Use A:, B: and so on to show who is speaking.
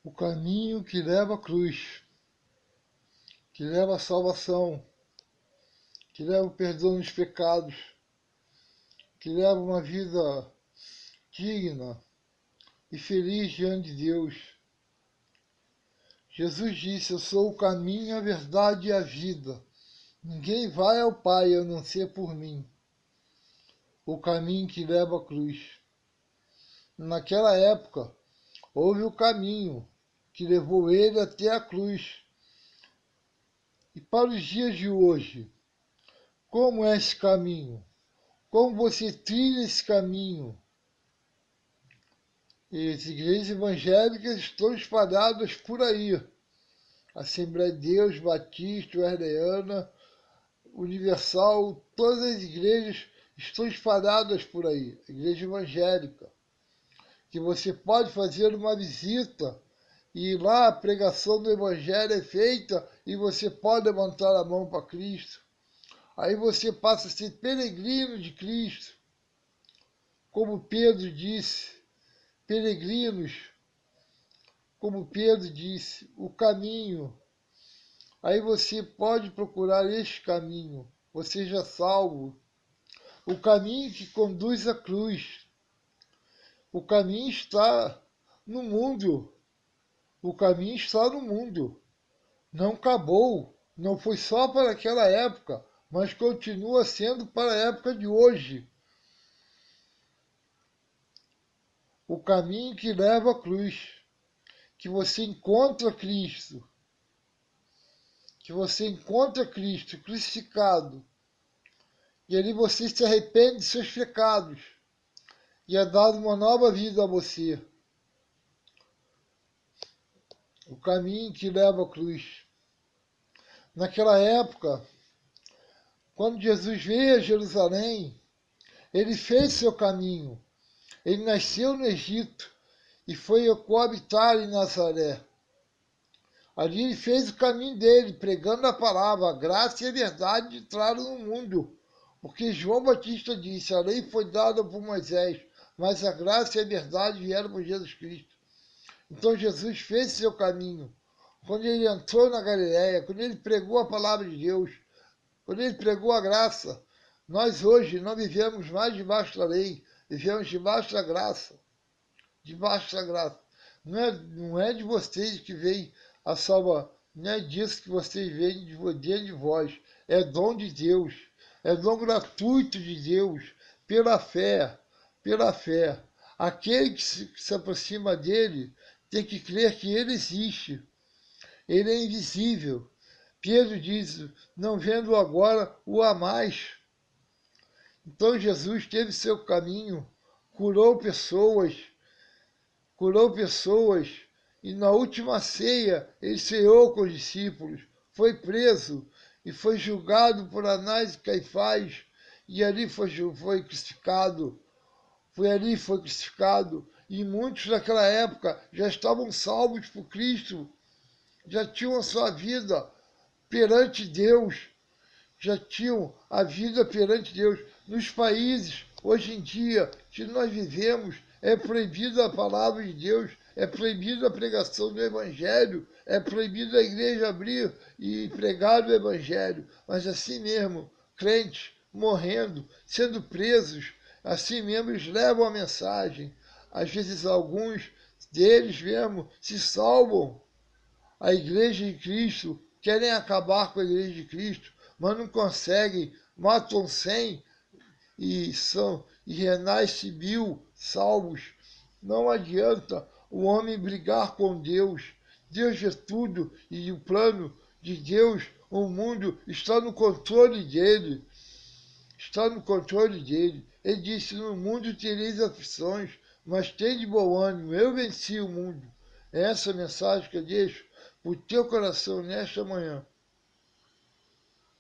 A: O caminho que leva à cruz, que leva à salvação, que leva o perdão dos pecados, que leva uma vida digna e feliz diante de Deus. Jesus disse: eu sou o caminho, a verdade e a vida. Ninguém vai ao Pai a não ser por mim. O caminho que leva à cruz. Naquela época, houve o caminho que levou ele até a cruz. E para os dias de hoje, como é esse caminho? Como você trilha esse caminho? E as igrejas evangélicas estão espalhadas por aí. Assembleia de Deus, Batista, Wesleyana, Universal, todas as igrejas estão espalhadas por aí. Igreja evangélica. Que você pode fazer uma visita e lá a pregação do Evangelho é feita e você pode levantar a mão para Cristo. Aí você passa a ser peregrino de Cristo. Como Pedro disse, peregrinos, como Pedro disse, o caminho. Aí você pode procurar este caminho, você já salvo. O caminho que conduz à cruz. O caminho está no mundo. O caminho está no mundo. Não acabou. Não foi só para aquela época, mas continua sendo para a época de hoje. O caminho que leva à cruz. Que você encontra Cristo. Que você encontra Cristo crucificado. E ali você se arrepende de seus pecados. E é dado uma nova vida a você. O caminho que leva à cruz. Naquela época, quando Jesus veio a Jerusalém, ele fez seu caminho. Ele nasceu no Egito e foi coabitar em Nazaré. Ali ele fez o caminho dele, pregando a palavra, a graça e a verdade entraram no mundo. Porque João Batista disse, a lei foi dada por Moisés, mas a graça e a verdade vieram por Jesus Cristo. Então Jesus fez seu caminho. Quando ele entrou na Galileia, quando ele pregou a palavra de Deus, quando ele pregou a graça, nós hoje não vivemos mais debaixo da lei, vivemos debaixo da graça. Debaixo da graça. Não é de vocês que vem a salvação, não é disso que vocês veem dentro de vós. É dom de Deus, é dom gratuito de Deus, pela fé, pela fé. Aquele que se aproxima dele tem que crer que ele existe. Ele é invisível. Pedro diz, não vendo agora, o amais. Então Jesus teve seu caminho, curou pessoas, e na última ceia ele ceou com os discípulos, foi preso e foi julgado por Anás e Caifás, e ali foi crucificado. Foi crucificado, e muitos naquela época já estavam salvos por Cristo, já tinham a sua vida perante Deus, já tinham a vida perante Deus. Nos países, hoje em dia, que nós vivemos, é proibida a palavra de Deus, é proibida a pregação do Evangelho, é proibida a igreja abrir e pregar o Evangelho. Mas assim mesmo, crentes morrendo, sendo presos, assim mesmo eles levam a mensagem. Às vezes alguns deles mesmo se salvam. A igreja de Cristo, querem acabar com a igreja de Cristo, mas não conseguem, matam 100 e renasce 1000 salvos. Não adianta o homem brigar com Deus. Deus é tudo e o plano de Deus, o mundo está no controle dele. Está no controle dele. Ele disse, no mundo tereis aflições, mas tende bom ânimo, eu venci o mundo. É essa mensagem que eu deixo para o teu coração nesta manhã.